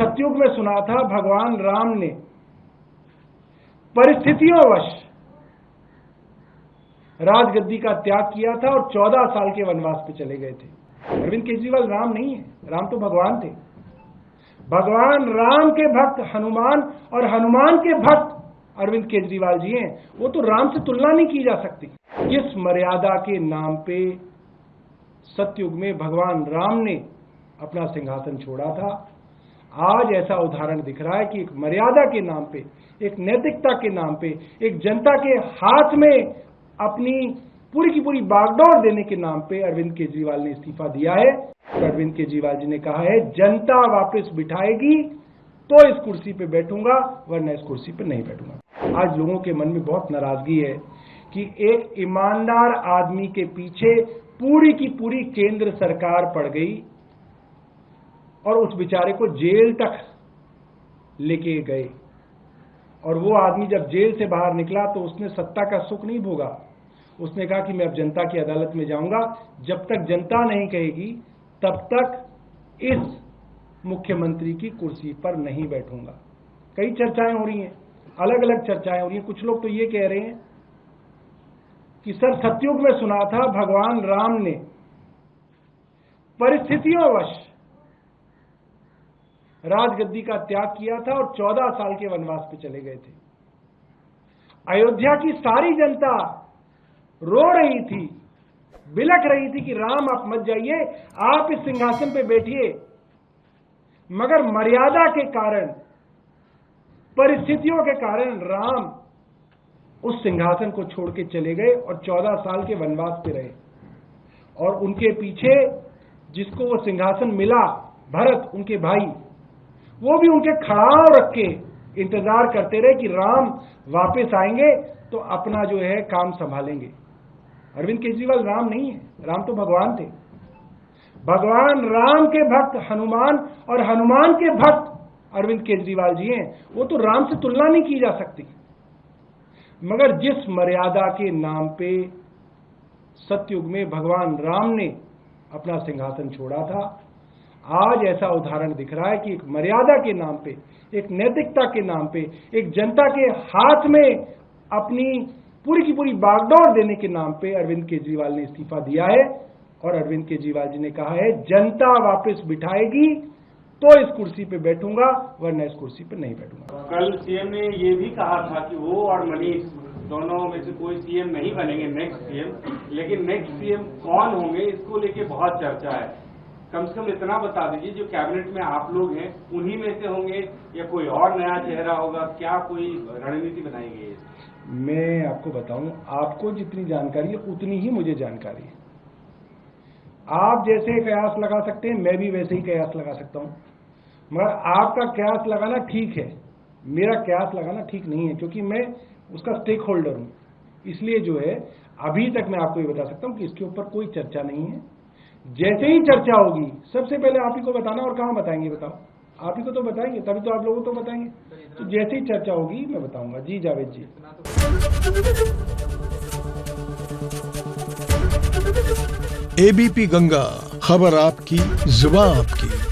सतयुग में सुना था, भगवान राम ने परिस्थितियोंवश राजगद्दी का त्याग किया था और 14 साल के वनवास पे चले गए थे। अरविंद केजरीवाल राम नहीं है, राम तो भगवान थे। भगवान राम के भक्त हनुमान और हनुमान के भक्त अरविंद केजरीवाल जी हैं। वो तो राम से तुलना नहीं की जा सकती। इस मर्यादा के नाम पे सतयुग में भगवान राम ने अपना सिंहासन छोड़ा था। आज ऐसा उदाहरण दिख रहा है कि एक मर्यादा के नाम पे, एक नैतिकता के नाम पे, एक जनता के हाथ में अपनी पूरी की पूरी बागडोर देने के नाम पे अरविंद केजरीवाल ने इस्तीफा दिया है। तो अरविंद केजरीवाल जी ने कहा है, जनता वापस बिठाएगी तो इस कुर्सी पे बैठूंगा, वरना इस कुर्सी पे नहीं बैठूंगा। आज लोगों के मन में बहुत नाराजगी है कि एक ईमानदार आदमी के पीछे पूरी की पूरी केंद्र सरकार पड़ गई और उस बेचारे को जेल तक लेके गए। और वो आदमी जब जेल से बाहर निकला तो उसने सत्ता का सुख नहीं भोगा। उसने कहा कि मैं अब जनता की अदालत में जाऊंगा, जब तक जनता नहीं कहेगी तब तक इस मुख्यमंत्री की कुर्सी पर नहीं बैठूंगा। कई चर्चाएं हो रही हैं, अलग अलग चर्चाएं हो रही हैं। कुछ लोग तो ये कह रहे हैं कि सर, सतयुग में सुना था, भगवान राम ने परिस्थितियोंवश राजगद्दी का त्याग किया था और 14 साल के वनवास पे चले गए थे। अयोध्या की सारी जनता रो रही थी, बिलख रही थी कि राम आप मत जाइए, आप इस सिंहासन पे बैठिए। मगर मर्यादा के कारण, परिस्थितियों के कारण राम उस सिंहासन को छोड़ के चले गए और 14 साल के वनवास पे रहे। और उनके पीछे जिसको वो सिंहासन मिला, भरत उनके भाई, वो भी उनके खड़ाव रख के इंतजार करते रहे कि राम वापस आएंगे तो अपना जो है काम संभालेंगे। अरविंद केजरीवाल राम नहीं है, राम तो भगवान थे। भगवान राम के भक्त हनुमान और हनुमान के भक्त अरविंद केजरीवाल जी हैं। वो तो राम से तुलना नहीं की जा सकती। मगर जिस मर्यादा के नाम पे सतयुग में भगवान राम ने अपना सिंहासन छोड़ा था, आज ऐसा उदाहरण दिख रहा है कि एक मर्यादा के नाम पे, एक नैतिकता के नाम पे, एक जनता के हाथ में अपनी पूरी की पूरी बागडोर देने के नाम पे अरविंद केजरीवाल ने इस्तीफा दिया है। और अरविंद केजरीवाल जी ने कहा है, जनता वापस बिठाएगी तो इस कुर्सी पे बैठूंगा, वरना इस कुर्सी पे नहीं बैठूंगा। कल सीएम ने ये भी कहा था कि वो और मनीष दोनों में से कोई सीएम नहीं बनेंगे नेक्स्ट सीएम, लेकिन नेक्स्ट सीएम कौन होंगे इसको लेके बहुत चर्चा है। कम से कम इतना बता दीजिए, जो कैबिनेट में आप लोग हैं उन्हीं में से होंगे या कोई और नया चेहरा होगा? क्या कोई रणनीति बनाई गई है? मैं आपको बताऊं, आपको जितनी जानकारी है उतनी ही मुझे जानकारी है। आप जैसे कयास लगा सकते हैं, मैं भी वैसे ही कयास लगा सकता हूं। मगर आपका कयास लगाना ठीक है, मेरा कयास लगाना ठीक नहीं है, क्योंकि मैं उसका स्टेक होल्डर हूं। इसलिए जो है, अभी तक मैं आपको ये बता सकता हूं कि इसके ऊपर कोई चर्चा नहीं है। जैसे ही चर्चा होगी सबसे पहले आप ही को बताना। और कहां बताएंगे बताओ? आप ही को तो बताएंगे, तभी तो आप लोगों को तो बताएंगे। तो जैसे ही चर्चा होगी मैं बताऊंगा। जी जावेद जी। एबीपी गंगा, खबर आपकी, जुबान आपकी।